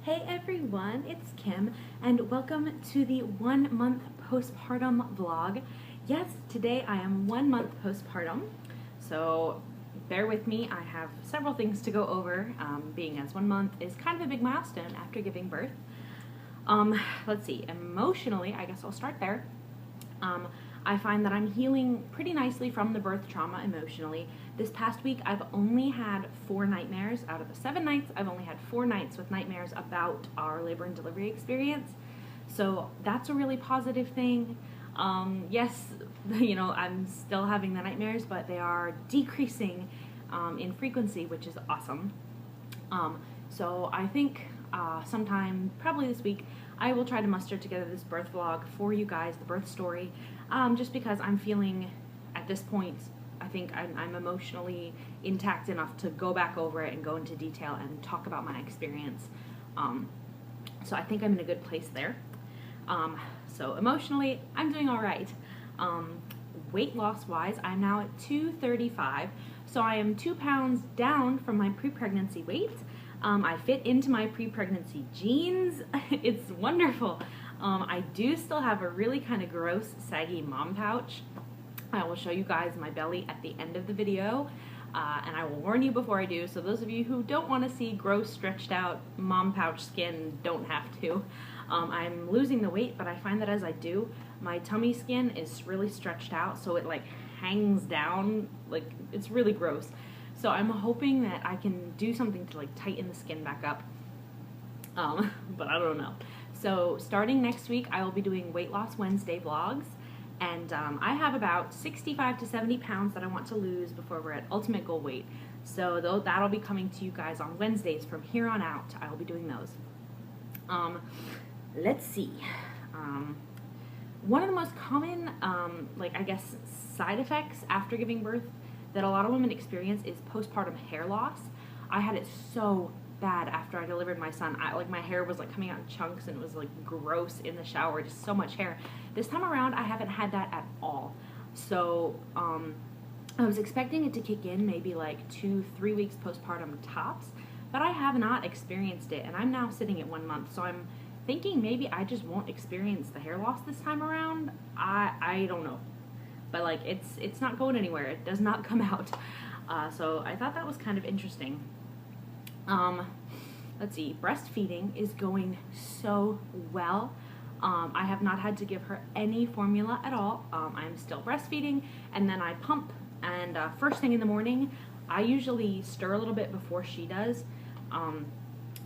Hey everyone, it's Kim, and welcome to the 1 month postpartum vlog. Yes, today I am 1 month postpartum, so bear with me. I have several things to go over, being as 1 month is kind of a big milestone after giving birth. Let's see, emotionally, I guess I'll start there. I find that I'm healing pretty nicely from the birth trauma emotionally. This past week, I've only had 4 nightmares. Out of the 7 nights, I've only had 4 nights with nightmares about our labor and delivery experience. So that's a really positive thing. Yes, I'm still having the nightmares, but they are decreasing in frequency, which is awesome. So I think sometime, probably this week, I will try to muster together this birth vlog for you guys, the birth story, just because I'm feeling, at this point, I think I'm emotionally intact enough to go back over it and go into detail and talk about my experience. So I think I'm in a good place there. So emotionally, I'm doing all right. Weight loss wise, I'm now at 235, so I am 2 pounds down from my pre-pregnancy weight. I fit into my pre-pregnancy jeans. It's wonderful. I do still have a really kind of gross, saggy mom pouch. I will show you guys my belly at the end of the video, and I will warn you before I do, so those of you who don't want to see gross, stretched out mom pouch skin don't have to. I'm losing the weight, but I find that as I do, my tummy skin is really stretched out, so it like hangs down, like it's really gross. So I'm hoping that I can do something to like tighten the skin back up, but I don't know. So starting next week, I will be doing Weight Loss Wednesday vlogs, and I have about 65 to 70 pounds that I want to lose before we're at ultimate goal weight. So that'll be coming to you guys on Wednesdays from here on out. I will be doing those. Let's see. One of the most common, I guess, side effects after giving birth that a lot of women experience is postpartum hair loss. I had it so bad after I delivered my son. My hair was like coming out in chunks and it was like gross in the shower, just so much hair. This time around, I haven't had that at all. So I was expecting it to kick in maybe like 2-3 weeks postpartum tops, but I have not experienced it, and I'm now sitting at 1 month. So I'm thinking maybe I just won't experience the hair loss this time around. I don't know. But like it's not going anywhere. It does not come out. So I thought that was kind of interesting. Let's see. Breastfeeding is going so well. I have not had to give her any formula at all. I'm still breastfeeding, and then I pump. And first thing in the morning, I usually stir a little bit before she does,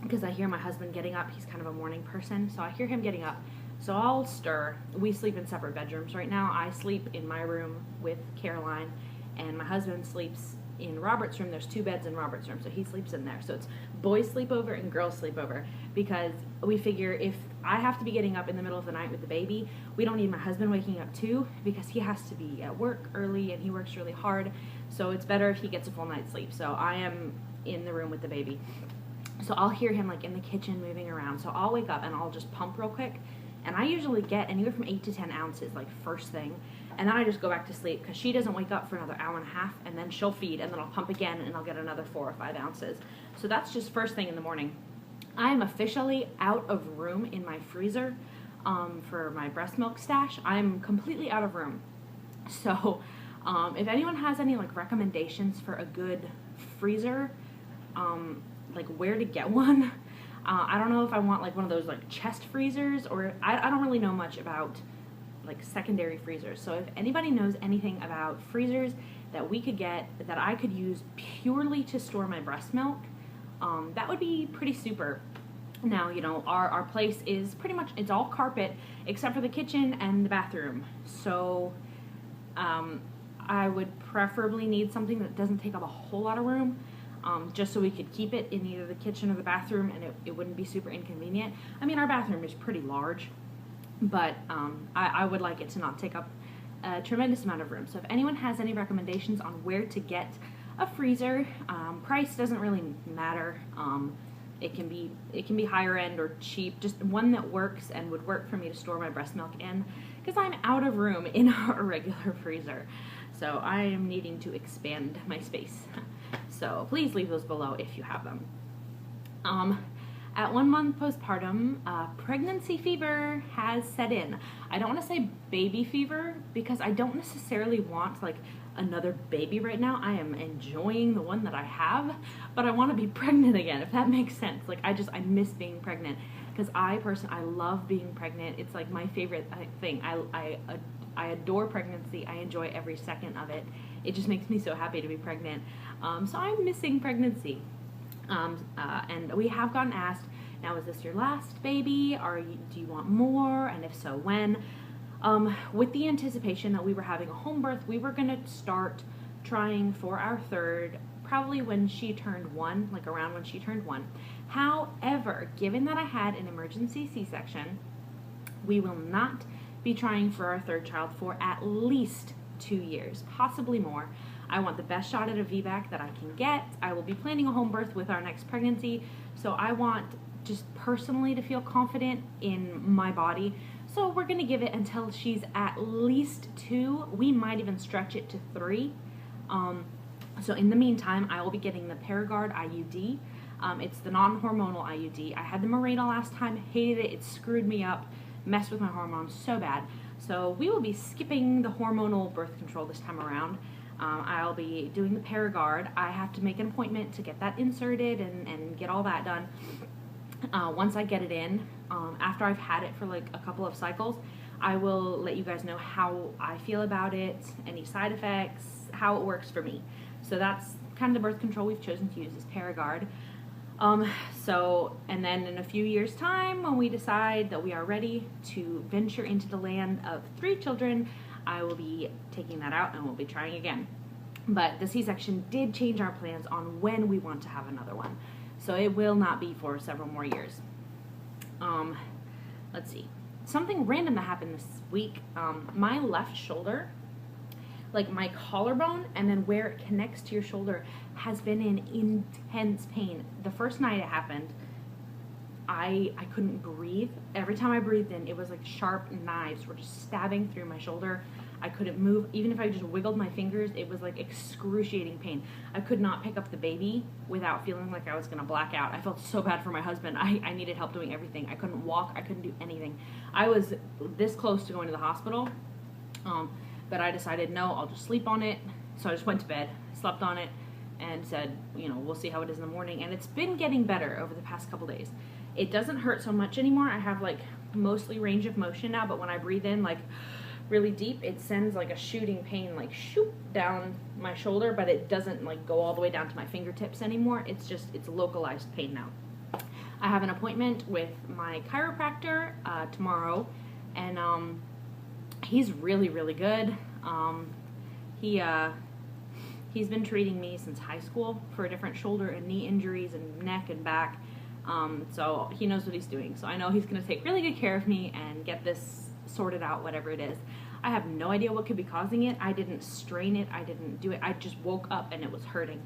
because I hear my husband getting up. He's kind of a morning person, so I hear him getting up. So I'll stir. We sleep in separate bedrooms right now. I sleep in my room with Caroline, and my husband sleeps in Robert's room. There's 2 beds in Robert's room, so he sleeps in there. So it's boys sleepover and girls sleepover, because we figure if I have to be getting up in the middle of the night with the baby, we don't need my husband waking up too, because he has to be at work early and he works really hard. So it's better if he gets a full night's sleep. So I am in the room with the baby. So I'll hear him like in the kitchen moving around. So I'll wake up and I'll just pump real quick. And I usually get anywhere from 8 to 10 ounces, like first thing. And then I just go back to sleep, because she doesn't wake up for another hour and a half, and then she'll feed, and then I'll pump again, and I'll get another 4 or 5 ounces. So that's just first thing in the morning. I am officially out of room in my freezer for my breast milk stash. I'm completely out of room. So if anyone has any like recommendations for a good freezer, like where to get one, I don't know if I want like one of those like chest freezers, or I don't really know much about like secondary freezers. So if anybody knows anything about freezers that we could get, that I could use purely to store my breast milk, that would be pretty super. Now, our place is pretty much, it's all carpet except for the kitchen and the bathroom. So I would preferably need something that doesn't take up a whole lot of room. Just so we could keep it in either the kitchen or the bathroom, and it wouldn't be super inconvenient. I mean, our bathroom is pretty large, but I would like it to not take up a tremendous amount of room. So if anyone has any recommendations on where to get a freezer, price doesn't really matter. It can be higher end or cheap, just one that works and would work for me to store my breast milk in, because I'm out of room in our regular freezer. So I am needing to expand my space. So please leave those below if you have them. At 1 month postpartum, pregnancy fever has set in. I don't want to say baby fever because I don't necessarily want like another baby right now. I am enjoying the one that I have, but I want to be pregnant again, if that makes sense. Like I miss being pregnant because I love being pregnant. It's like my favorite thing. I adore pregnancy. I enjoy every second of it. It just makes me so happy to be pregnant. So I'm missing pregnancy. And we have gotten asked, now is this your last baby? Do you want more? And if so, when? With the anticipation that we were having a home birth, we were going to start trying for our third, probably when she turned 1, like around when she turned 1. However, given that I had an emergency C-section, we will not be trying for our third child for at least 2 years, possibly more. I want the best shot at a VBAC that I can get. I will be planning a home birth with our next pregnancy, so I want just personally to feel confident in my body. So we're gonna give it until she's at least 2. We might even stretch it to 3. So in the meantime, I will be getting the Paragard IUD. It's the non-hormonal IUD. I had the Mirena last time, hated it. It screwed me up, messed with my hormones so bad. So we will be skipping the hormonal birth control this time around. I'll be doing the Paragard. I have to make an appointment to get that inserted and get all that done. Once I get it in, after I've had it for like a couple of cycles, I will let you guys know how I feel about it, any side effects, how it works for me. So that's kind of the birth control we've chosen to use is Paragard. And then in a few years' time, when we decide that we are ready to venture into the land of 3 children, I will be taking that out and we'll be trying again. But the C-section did change our plans on when we want to have another one. So it will not be for several more years. Let's see. Something random that happened this week. My left shoulder, like my collarbone and then where it connects to your shoulder, has been in intense pain. The first night it happened, I couldn't breathe. Every time I breathed in, it was like sharp knives were just stabbing through my shoulder. I couldn't move. Even if I just wiggled my fingers, it was like excruciating pain. I could not pick up the baby without feeling like I was gonna black out. I felt so bad for my husband. I needed help doing everything. I couldn't walk. I couldn't do anything. I was this close to going to the hospital, but I decided, no, I'll just sleep on it. So I just went to bed, slept on it, and said, we'll see how it is in the morning. And it's been getting better over the past couple days. It doesn't hurt so much anymore. I have like mostly range of motion now, but when I breathe in like really deep, it sends like a shooting pain like shoot down my shoulder, but it doesn't like go all the way down to my fingertips anymore. It's localized pain now. I have an appointment with my chiropractor tomorrow, and he's really, really good. He's been treating me since high school for different shoulder and knee injuries and neck and back. So he knows what he's doing. So I know he's going to take really good care of me and get this sorted out, whatever it is. I have no idea what could be causing it. I didn't strain it. I didn't do it. I just woke up and it was hurting.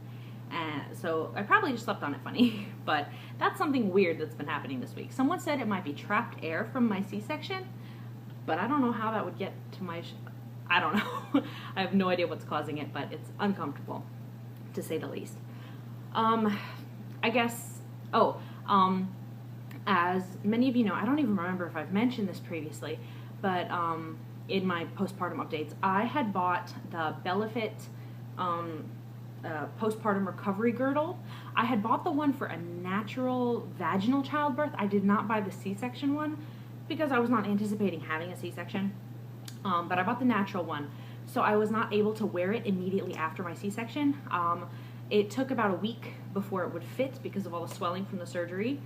So I probably just slept on it funny, but that's something weird that's been happening this week. Someone said it might be trapped air from my C-section, but I don't know how that would get to my, I don't know. I have no idea what's causing it, but it's uncomfortable, to say the least. I guess, as many of you know, I don't even remember if I've mentioned this previously, but in my postpartum updates, I had bought the Bellafit postpartum recovery girdle. I had bought the one for a natural vaginal childbirth. I did not buy the C-section one because I was not anticipating having a C-section, but I bought the natural one. So I was not able to wear it immediately after my C-section. It took about a week before it would fit because of all the swelling from the surgery.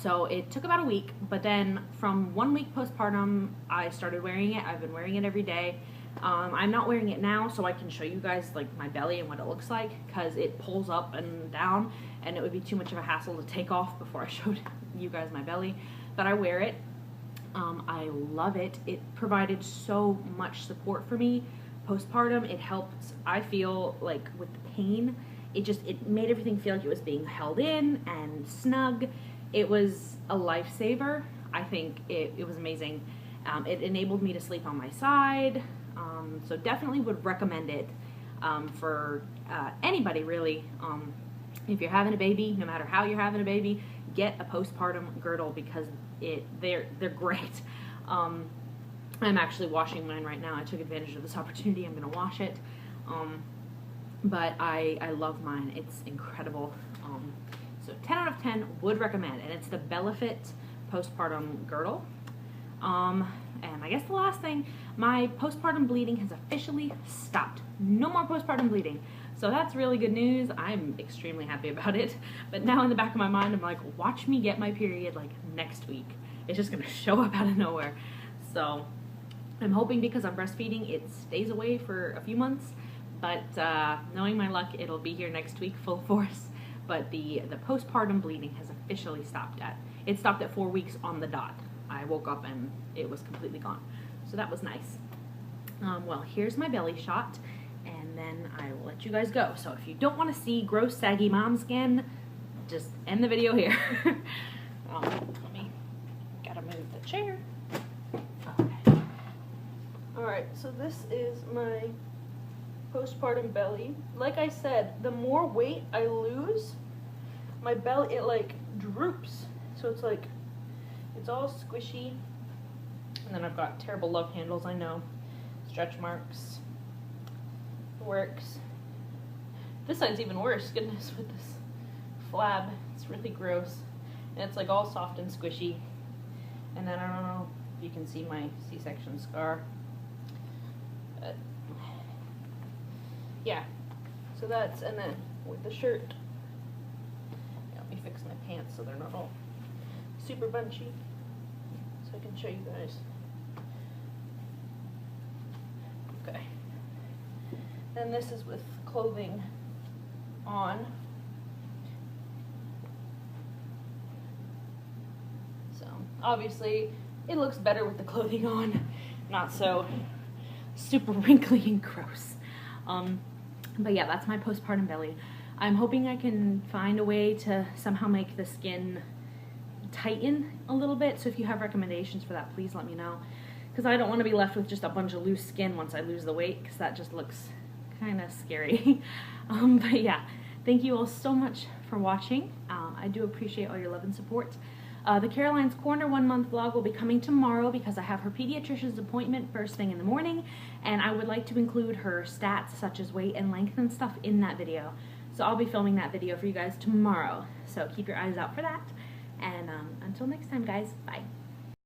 So it took about a week, but then from 1 week postpartum, I started wearing it. I've been wearing it every day. I'm not wearing it now, so I can show you guys like my belly and what it looks like, because it pulls up and down, and it would be too much of a hassle to take off before I showed you guys my belly. But I wear it. I love it. It provided so much support for me postpartum. It helped, I feel like, with the pain. It made everything feel like it was being held in and snug. It was a lifesaver. I think it was amazing. It enabled me to sleep on my side. So definitely would recommend it for anybody really. If you're having a baby, no matter how you're having a baby, get a postpartum girdle because they're great. I'm actually washing mine right now. I took advantage of this opportunity. I'm gonna wash it. But I love mine. It's incredible. So 10 out of 10 would recommend, and it's the Benefit postpartum girdle. And I guess the last thing, my postpartum bleeding has officially stopped. No more postpartum bleeding. So that's really good news. I'm extremely happy about it. But now in the back of my mind, I'm like, watch me get my period like next week. It's just gonna show up out of nowhere. So I'm hoping because I'm breastfeeding, it stays away for a few months. But knowing my luck, it'll be here next week full force. But the postpartum bleeding has officially stopped it stopped at 4 weeks on the dot. I woke up and it was completely gone. So that was nice. Well, here's my belly shot, and then I will let you guys go. So if you don't want to see gross, saggy mom skin, just end the video here. Gotta move the chair. Okay. Alright, so this is my postpartum belly. Like I said, the more weight I lose, my belly, it like droops. So it's like, it's all squishy. And then I've got terrible love handles, I know. Stretch marks. Works. This side's even worse, goodness, with this flab. It's really gross. And it's like all soft and squishy. And then I don't know if you can see my C-section scar. But yeah, so that's, and then with the shirt, let me fix my pants so they're not all super bunchy, so I can show you guys. Okay, and this is with clothing on. So obviously it looks better with the clothing on, not so super wrinkly and gross. But yeah, that's my postpartum belly. I'm hoping I can find a way to somehow make the skin tighten a little bit. So if you have recommendations for that, please let me know. Because I don't want to be left with just a bunch of loose skin once I lose the weight, because that just looks kind of scary. But yeah, thank you all so much for watching. I do appreciate all your love and support. The Caroline's Corner 1 month vlog will be coming tomorrow because I have her pediatrician's appointment first thing in the morning, and I would like to include her stats such as weight and length and stuff in that video. So I'll be filming that video for you guys tomorrow. So keep your eyes out for that. And until next time, guys, bye.